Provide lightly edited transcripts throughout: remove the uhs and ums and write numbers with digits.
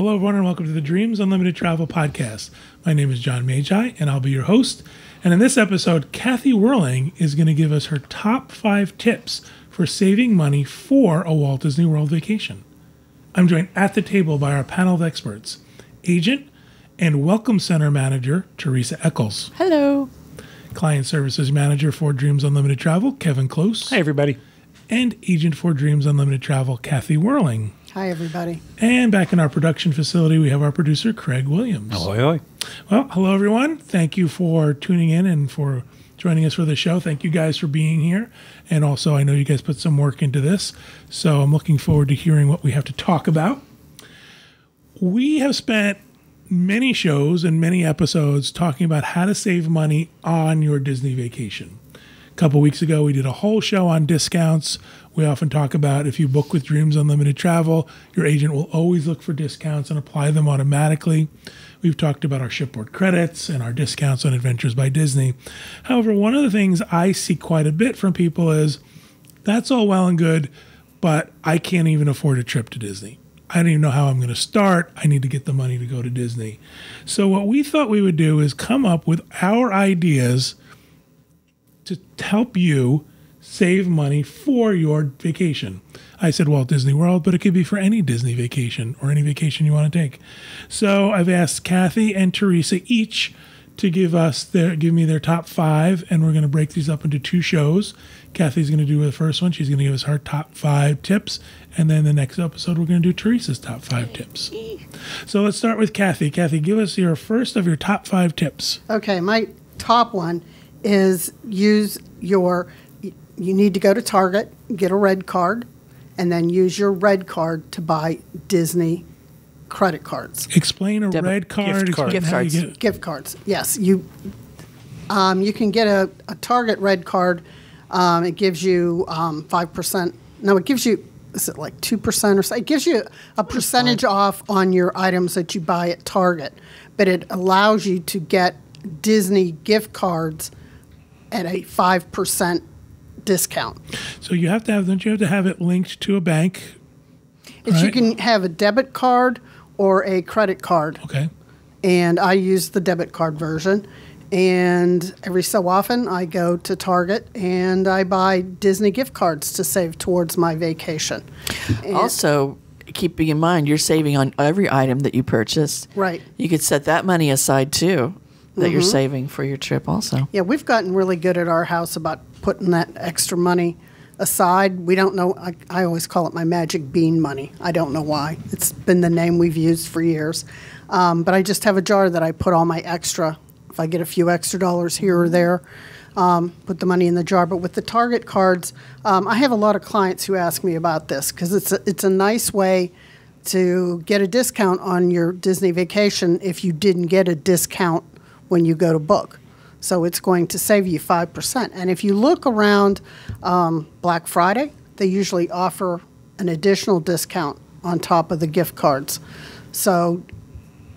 Hello, everyone, and welcome to the Dreams Unlimited Travel Podcast. My name is John Magi, and I'll be your host. And in this episode, Kathy Whirling is going to give us her top 5 tips for saving money for a Walt Disney World vacation. I'm joined at the table by our panel of experts, agent and Welcome Center Manager, Teresa Eccles. Hello. Client Services Manager for Dreams Unlimited Travel, Kevin Close. Hi, everybody. And Agent for Dreams Unlimited Travel, Kathy Whirling. Hi, everybody. And back in our production facility, we have our producer, Craig Williams. Ahoy, ahoy. Well, hello, everyone. Thank you for tuning in and for joining us for the show. Thank you guys for being here. And also, I know you guys put some work into this, so I'm looking forward to hearing what we have to talk about. We have spent many shows and many episodes talking about how to save money on your Disney vacation. A couple weeks ago, we did a whole show on discounts. We often talk about if you book with Dreams Unlimited Travel, your agent will always look for discounts and apply them automatically. We've talked about our shipboard credits and our discounts on Adventures by Disney. However, one of the things I see quite a bit from people is, that's all well and good, but I can't even afford a trip to Disney. I don't even know how I'm going to start. I need to get the money to go to Disney. So what we thought we would do is come up with our ideas to help you save money for your vacation. I said Walt Disney World, but it could be for any Disney vacation or any vacation you want to take. So I've asked Kathy and Teresa each to give me their top 5, and we're going to break these up into 2 shows. Kathy's going to do the first one. She's going to give us her top 5 tips, and then the next episode we're going to do Teresa's top 5 tips. So let's start with Kathy. Kathy, give us your first of your top 5 tips. Okay, my top one is you need to go to Target, get a red card, and then use your red card to buy Disney credit cards. Explain a red card. Gift cards. Gift cards, yes. You can get a Target red card. It gives you 5%. No, it gives you, is it like 2% or so? It gives you a percentage off on your items that you buy at Target. But it allows you to get Disney gift cards at a 5% discount. So you have to have, don't you have to have it linked to a bank? Right? You can have a debit card or a credit card. Okay. And I use the debit card version. And every so often I go to Target and I buy Disney gift cards to save towards my vacation. And Also, keeping in mind, you're saving on every item that you purchase. Right. You could set that money aside, too, that you're saving for your trip also. Yeah, we've gotten really good at our house about putting that extra money aside. We don't know, I always call it my magic bean money. I don't know why. It's been the name we've used for years. But I just have a jar that I put all my extra, if I get a few extra dollars here or there, put the money in the jar. But with the Target cards, I have a lot of clients who ask me about this because it's a nice way to get a discount on your Disney vacation if you didn't get a discount when you go to book. So it's going to save you 5%. And if you look around Black Friday, they usually offer an additional discount on top of the gift cards. So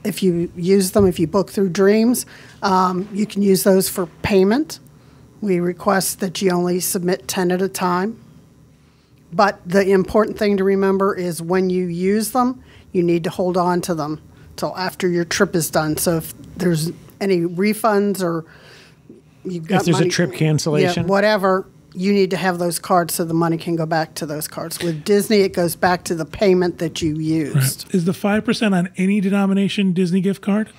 if you use them, if you book through Dreams, you can use those for payment. We request that you only submit 10 at a time. But the important thing to remember is when you use them, you need to hold on to them till after your trip is done. So if there's any refunds or you've got If there's money, a trip cancellation. yeah, whatever, you need to have those cards so the money can go back to those cards. With Disney, it goes back to the payment that you used. Right. Is the 5% on any denomination Disney gift card?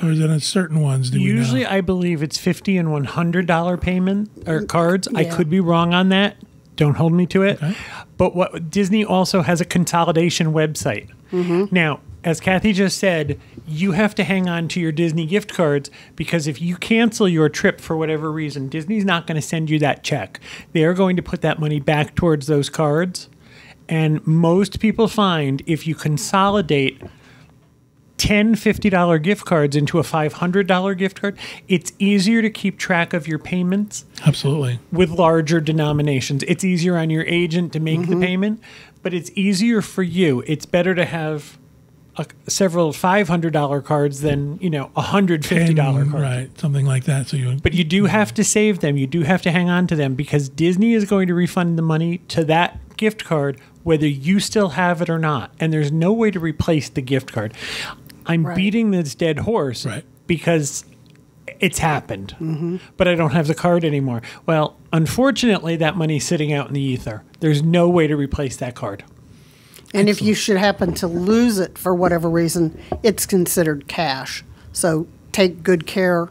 Or is it on certain ones? Usually, I believe it's $50 and $100 payment or cards. I Yeah. could be wrong on that. Don't hold me to it. Okay. But what Disney also has a consolidation website. Now, as Kathy just said, you have to hang on to your Disney gift cards because if you cancel your trip for whatever reason, Disney's not going to send you that check. They are going to put that money back towards those cards. And most people find if you consolidate 10 $50 gift cards into a $500 gift card, it's easier to keep track of your payments. Absolutely. With larger denominations. It's easier on your agent to make the payment, but it's easier for you. It's better to have several $500 cards than, $150 cards. Right, something like that. But you do have to save them. You do have to hang on to them because Disney is going to refund the money to that gift card whether you still have it or not. And there's no way to replace the gift card. I'm Right. beating this dead horse Right. because it's happened, but I don't have the card anymore. Well, unfortunately, that money's sitting out in the ether. There's no way to replace that card. And if you should happen to lose it for whatever reason, it's considered cash. So take good care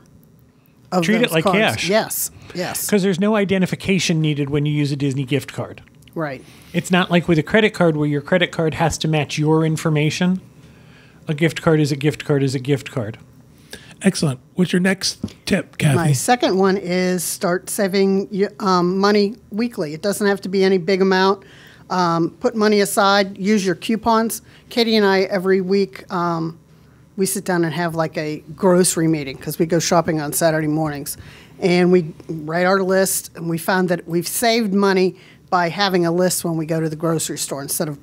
of Treat it those like cards. cash. Yes, yes, Because there's no identification needed when you use a Disney gift card. right. It's not like with a credit card where your credit card has to match your information. A gift card is a gift card is a gift card. Excellent. What's your next tip, Kathy? My second one is start saving money weekly. It doesn't have to be any big amount. Put money aside. Use your coupons. Katie and I, every week, we sit down and have like a grocery meeting because we go shopping on Saturday mornings. And we write our list, and we found that we've saved money by having a list when we go to the grocery store instead of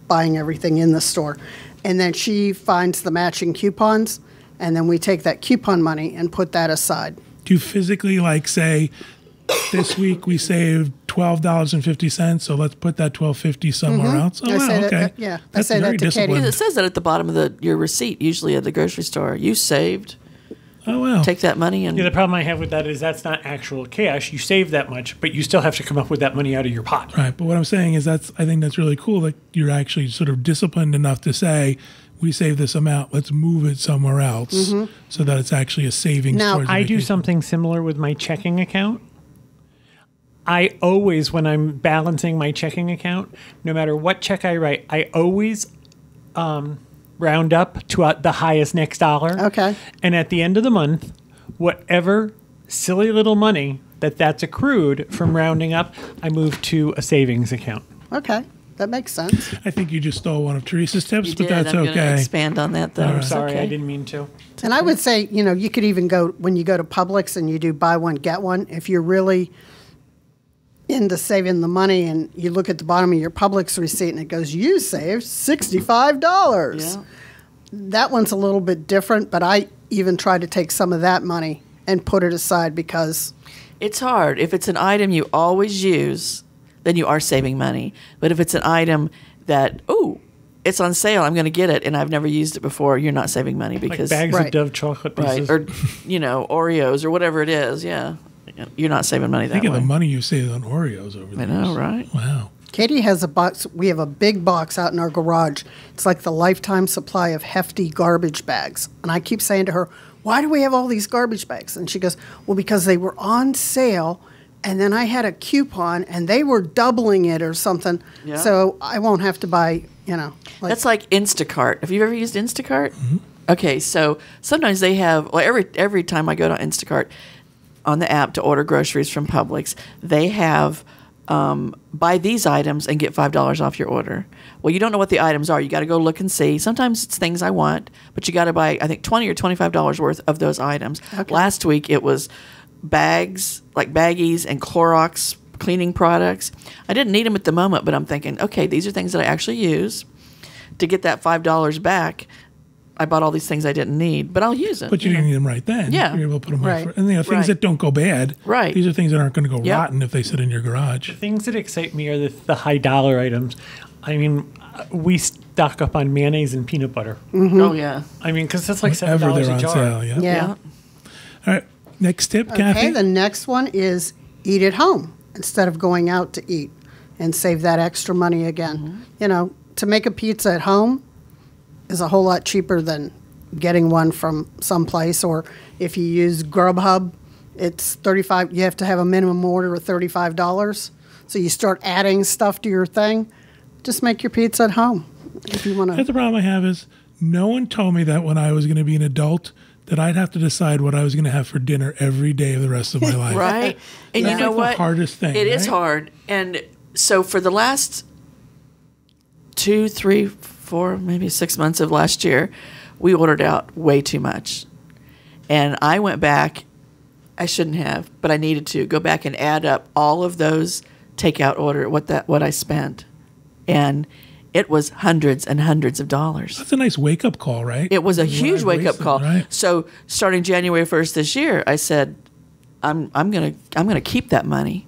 buying everything in the store. And then she finds the matching coupons, and then we take that coupon money and put that aside. Do you physically like say, this week we saved $12.50, so let's put that $12.50 somewhere else? Oh, I wow, say that- okay. yeah, I That's say that very to Katie. disciplined. It says that at the bottom of your receipt, usually at the grocery store. You saved. Oh, wow. Take that money and Yeah, the problem I have with that is that's not actual cash. You save that much, but you still have to come up with that money out of your pot. Right, but what I'm saying is I think that's really cool that you're actually sort of disciplined enough to say, we save this amount, let's move it somewhere else so that it's actually a savings. Now, towards the I do vacation. something similar with my checking account. I always, when I'm balancing my checking account, no matter what check I write, I always round up to the highest next dollar. Okay. And at the end of the month, whatever silly little money that's accrued from rounding up, I move to a savings account. Okay, that makes sense. I think you just stole one of Teresa's tips, you but did. that's I'm going to okay. expand on that, though. I'm It's sorry, okay. I didn't mean to. And I would say, you could even go, when you go to Publix and you do buy one, get one, if you're really into saving the money and you look at the bottom of your Publix receipt and it goes, you saved $65. Yeah. That one's a little bit different, but I even try to take some of that money and put it aside because It's hard. If it's an item you always use, then you are saving money. But if it's an item that, it's on sale, I'm going to get it, and I've never used it before, you're not saving money Like because bags Right. of Dove chocolate right, pieces. or Oreos or whatever it is. Yeah, you're not saving money that Think of way. the money you saved on Oreos over I there. know, right? Wow. Katie has a box. We have a big box out in our garage. It's like the lifetime supply of hefty garbage bags. And I keep saying to her, why do we have all these garbage bags? And she goes, well, because they were on sale. And then I had a coupon and they were doubling it or something. Yeah. So I won't have to buy, That's like Instacart. Have you ever used Instacart? Okay, so sometimes they have, every time I go to Instacart on the app to order groceries from Publix, they have buy these items and get $5 off your order. Well, you don't know what the items are. You got to go look and see. Sometimes it's things I want, but you got to buy, I think, $20 or $25 worth of those items. Okay. Last week it was bags, like baggies and Clorox cleaning products. I didn't need them at the moment, but I'm thinking, okay, these are things that I actually use. To get that $5 back, I bought all these things I didn't need, but I'll use it. But you didn't need them right then. Yeah. You're able to put them Right. away. And things Right. that don't go bad. Right. These are things that aren't going to go Yep. rotten if they sit in your garage. Things that excite me are the high dollar items. I mean, we stock up on mayonnaise and peanut butter. Oh, yeah. I mean, because that's like Ever $7 they're a on jar. sale. Yeah. Yeah. All right. Next tip, Kathy. Okay, the next one is eat at home instead of going out to eat and save that extra money again. To make a pizza at home is a whole lot cheaper than getting one from someplace. Or if you use Grubhub, it's $35. You have to have a minimum order of $35. So you start adding stuff to your thing. Just make your pizza at home if you want That's to. the problem I have is no one told me that when I was going to be an adult that I'd have to decide what I was going to have for dinner every day of the rest of my life. Right? And That's you know like the what? hardest thing, It is right? hard. And so for the last 2, 3, 4, maybe 6 months of last year, we ordered out way too much. And I went back, I shouldn't have, but I needed to go back and add up all of those takeout what I spent. And it was hundreds and hundreds of dollars. That's a nice wake up call, right? It was a What huge I've wake up wasted, call. Right? So starting January 1st this year, I said, I'm gonna keep that money.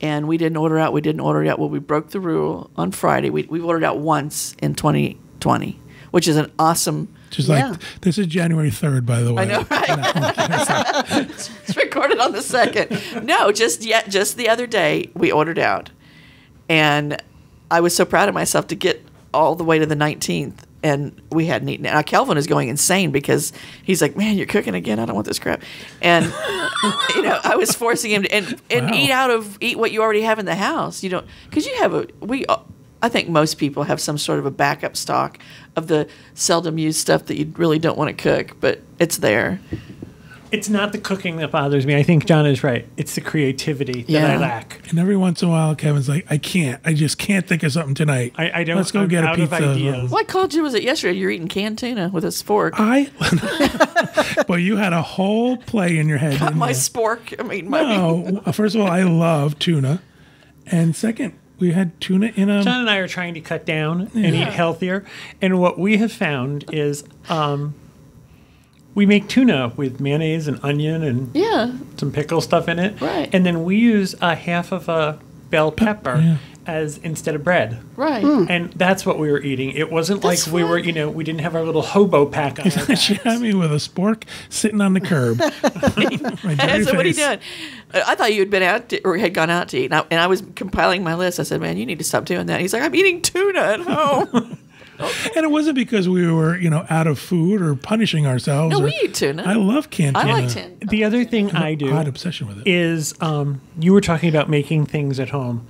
and we didn't order out. We didn't order out. Well, we broke the rule on Friday. We ordered out once in 2020, which is an awesome. Just Yeah. like this is January 3rd, by the way. I know, right? It's recorded on the 2nd. No, just the other day we ordered out, and I was so proud of myself to get all the way to the 19th, and we hadn't eaten it. Now Kelvin is going insane because he's like, "Man, you're cooking again. I don't want this crap." And I was forcing him to and Wow. eat what you already have in the house. You don't, because you have I think most people have some sort of a backup stock of the seldom used stuff that you really don't want to cook, but it's there. It's not the cooking that bothers me. I think John is right. It's the creativity that I Yeah. lack. And every once in a while, Kevin's like, I just can't think of something tonight. I don't. Let's go I'm get a out of pizza. ideas. Well, I called you, was it yesterday? You're eating canned tuna with a spork. Well, you had a whole play in your head. Got didn't my you? spork. I mean, my No, first of all, I love tuna, and second, we had tuna in a. John and I are trying to cut down and eat healthier. And what we have found is we make tuna with mayonnaise and onion and yeah. some pickle stuff in it. Right. And then we use a half of a bell pepper Yeah. as instead of bread. Right. And that's what we were eating. It wasn't That's like we were, fun. we didn't have our little hobo pack on our She backs. had me with a spork sitting on the curb. My dirty So what are you face. doing? I thought you had been out or had gone out to eat, and I was compiling my list. I said, "Man, you need to stop doing that." He's like, "I'm eating tuna at home." And it wasn't because we were, out of food or punishing ourselves. No, or- we eat tuna. I love canned I tuna. like tuna. The other thing I do Odd obsession with it. is you were talking about making things at home.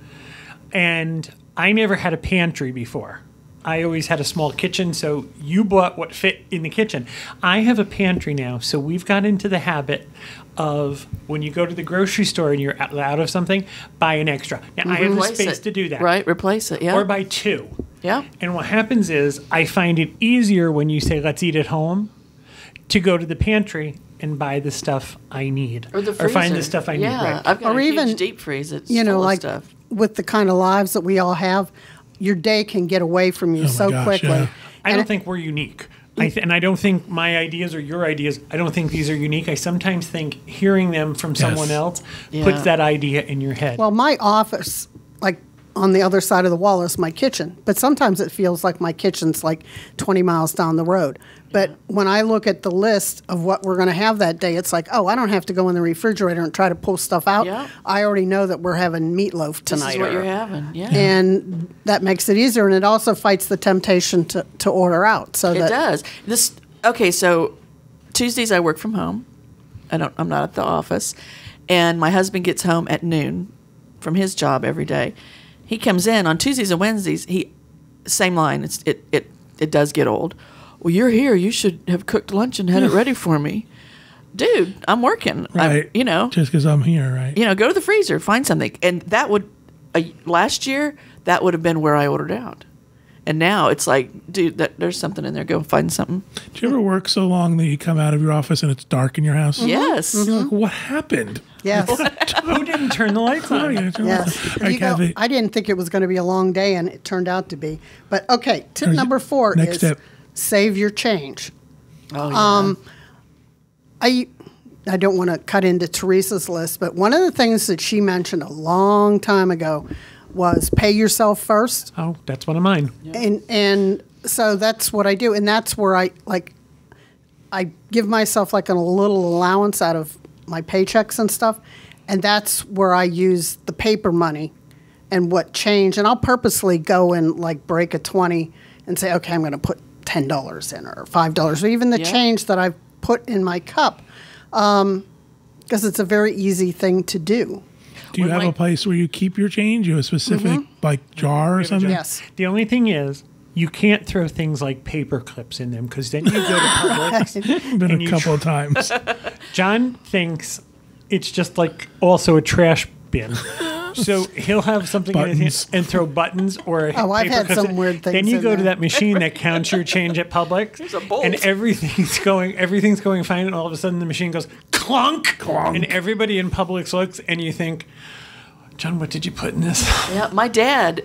And I never had a pantry before. I always had a small kitchen, so you bought what fit in the kitchen. I have a pantry now, so we've got into the habit of when you go to the grocery store and you're out of something, buy an extra. Now, I have the Replace space it. to do that. Right, replace it. Yeah. Or buy two. Yeah. And what happens is I find it easier when you say, let's eat at home, to go to the pantry and buy the stuff I need. Or the find the freezer. stuff I Yeah, need. Right. I've got Or a even, huge deep freeze that's You know, full like of stuff. with the kind of lives that we all have, your day can get away from you my so gosh, quickly. yeah. I And don't think we're unique. And I don't think my ideas or your ideas, I don't think these are unique. I sometimes think hearing them from someone else Yeah. puts that idea in your head. Well, my office, like on the other side of the wall, is my kitchen. But sometimes it feels like my kitchen's like 20 miles down the road. But when I look at the list of what we're going to have that day, it's like, oh, I don't have to go in the refrigerator and try to pull stuff out. Yeah. I already know that we're having meatloaf This tonight. is what or- you're having. Yeah. And that makes it easier, and it also fights the temptation to order out. So It that does. So Tuesdays I work from home. I'm not at the office, and my husband gets home at noon from his job every day. He comes in on Tuesdays and Wednesdays. Same line. It does get old. Well, you're here. You should have cooked lunch and had it ready for me, dude. I'm working. Right. Just because I'm here, right? Go to the freezer, find something, and that would last year that would have been where I ordered out. And now it's like, dude, there's something in there. Go find something. Do you ever work so long that you come out of your office and it's dark in your house? Yes. You're like, what happened? yes, Who didn't turn the lights on? yes. All right, You go, Kathy. I didn't think it was going to be a long day, and it turned out to be. But okay, tip There's- number 4 next is tip. save your change. Oh, yeah. I don't want to cut into Teresa's list, but one of the things that she mentioned a long time ago was pay yourself first. Oh, that's one of mine. And so that's what I do, and that's where I give myself like a little allowance out of my paychecks and stuff, and that's where I use the paper money and what change, and I'll purposely go and like break a 20 and say, okay, I'm going to put $10 in or $5 or even the Yeah. change that I've put in my cup, because it's a very easy thing to do. Do you When have my- a place where you keep your change? You have a specific like jar or something? Yes. The only thing is, you can't throw things like paper clips in them because then you go to Publix. Been And a you couple of times. John thinks it's just like also a trash bin. So he'll have something in his Buttons. hand and throw buttons or Oh, I've paper had clips some in. weird things Then you in go to there. that machine that counts your change at Publix, a bolt. and everything's going fine, and all of a sudden the machine goes clunk, and everybody in Publix looks, and you think, John, what did you put in this? Yeah, my dad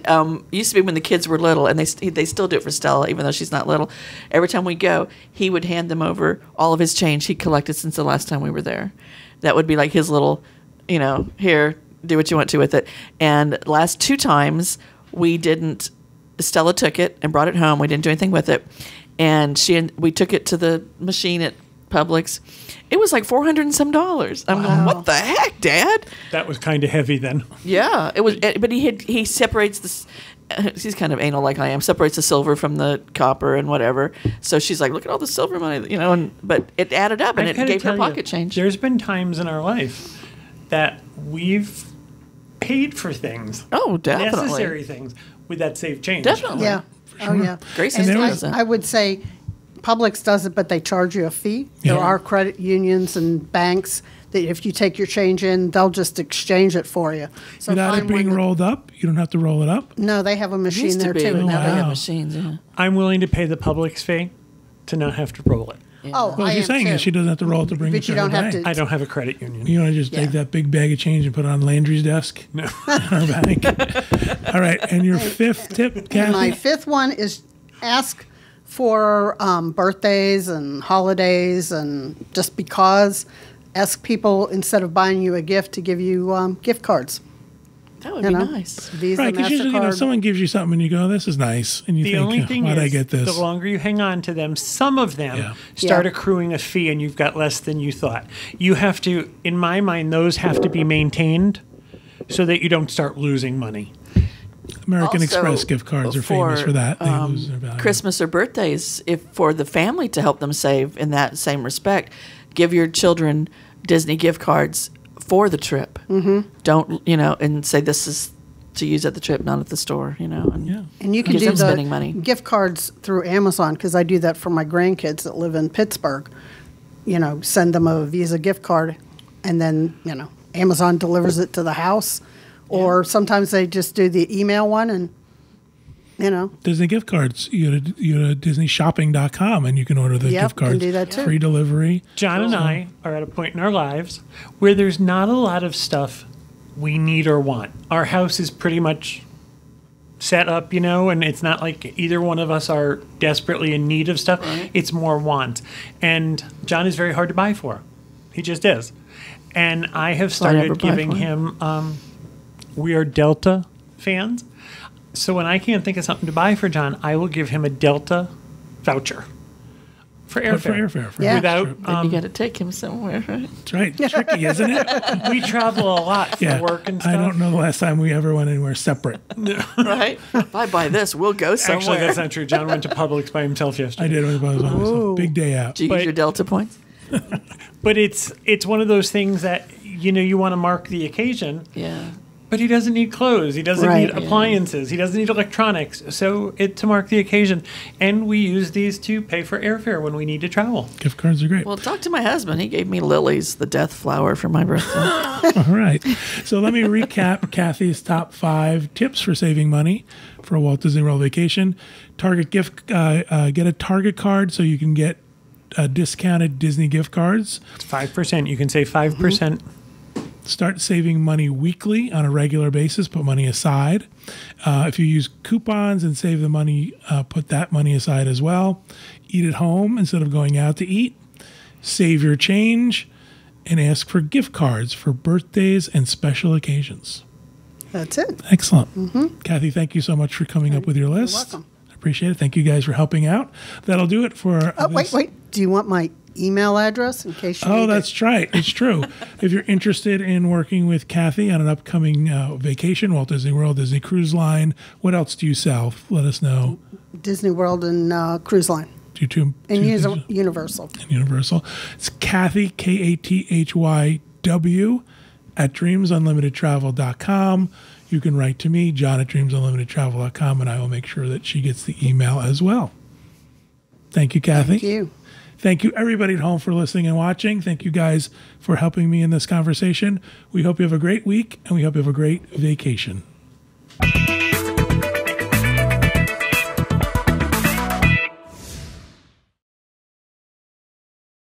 used to be when the kids were little, and they still do it for Stella, even though she's not little. Every time we go, he would hand them over all of his change he collected since the last time we were there. That would be like his little, here, do what you want to with it. And last 2 times we didn't. Stella took it and brought it home. We didn't do anything with it, and we took it to the machine at Publix. It was like $400 and some. I'm going, what the heck, Dad? That was kind of heavy then. Yeah, it was. But he separates this. He's kind of anal like I am. Separates the silver from the copper and whatever. So she's like, look at all the silver money, but it added up and I've it gotta gave her tell you, pocket change. There's been times in our life that we've paid for things. Oh, definitely. Necessary things with that saved change. Definitely. Yeah. Oh, yeah. Grayson And does that. I would say Publix does it, but they charge you a fee. There Yeah. are credit unions and banks that if you take your change in, they'll just exchange it for you. So Without it find being one that- rolled up, you don't have to roll it up. No, they have a machine Used to there be, too. but now they wow. have machines. Yeah. I'm willing to pay the Publix fee to not have to roll it. Oh, Well, I she's am saying too. is she doesn't have to roll it to bring it But to you her don't have bank. to. I don't have a credit union. You want to just Yeah. take that big bag of change and put it on Landry's desk? No. In her bank. All right. And your 5th tip, Kathy? My 5th one is ask for birthdays and holidays and just because. Ask people instead of buying you a gift to give you gift cards. That would You be know, nice. Visa, Right, because usually, MasterCard. someone gives you something and you go, this is nice. And you The think, only thing why'd I is, get this? the longer you hang on to them, some of them Yeah. start Yeah. accruing a fee and you've got less than you thought. You have to, in my mind, those have to be maintained so that you don't start losing money. American Also, Express gift cards are famous for that. They lose their value. Christmas or birthdays, if for the family to help them save in that same respect, give your children Disney gift cards for the trip. Mm-hmm. Don't, and say this is to use at the trip, not at the store, And Yeah. And you can gives do them the spending money. gift cards through Amazon because I do that for my grandkids that live in Pittsburgh. Send them a Visa gift card, and then Amazon delivers it to the house, or sometimes they just do the email one, and Disney gift cards. You go to DisneyShopping.com and you can order the Yep, gift cards. can do that too. Free delivery. John and I are at a point in our lives where there's not a lot of stuff we need or want. Our house is pretty much set up, and it's not like either one of us are desperately in need of stuff. Right. It's more want. And John is very hard to buy for. He just is. And I have I never started buy giving for him. him, we are Delta fans. So when I can't think of something to buy for John, I will give him a Delta voucher for But for airfare. airfare. For Yeah. a Without, trip. Then you got to take him somewhere, right? That's right. It's tricky, isn't it? We travel a lot for Yeah. work and stuff. I don't know the last time we ever went anywhere separate. Right? If I buy this, we'll go somewhere. Actually, that's not true. John went to Publix by himself I yesterday. did when I was on myself. Big day out. Do you But- use your Delta points? But it's one of those things that you want to mark the occasion. Yeah. But he doesn't need clothes. He doesn't Right. need appliances. He doesn't need electronics. So to mark the occasion, and we use these to pay for airfare when we need to travel. Gift cards are great. Well, talk to my husband. He gave me lilies, the death flower, for my birthday. All right. So let me recap Kathy's top 5 tips for saving money for a Walt Disney World vacation. Target gift, get a Target card so you can get discounted Disney gift cards. It's 5%. You can save 5%. Start saving money weekly on a regular basis. Put money aside. If you use coupons and save the money, put that money aside as well. Eat at home instead of going out to eat. Save your change and ask for gift cards for birthdays and special occasions. that's it. Excellent. Kathy, thank you so much for coming up with your list. welcome. I appreciate it. Thank you guys for helping out. That'll do it for. Oh, this- wait. Do you want my email address in case you Oh, need it? that's right. It's true. If you're interested in working with Kathy on an upcoming vacation, Walt Disney World, Disney Cruise Line, what else do you sell? Let us know. Disney World and Cruise Line Do you two, and two Universal. Universal. It's Kathy, KATHYW, at dreamsunlimitedtravel.com. You can write to me, John at dreamsunlimitedtravel.com, and I will make sure that she gets the email as well. Thank you, Kathy. Thank you. Thank you, everybody at home, for listening and watching. Thank you guys for helping me in this conversation. We hope you have a great week, and we hope you have a great vacation.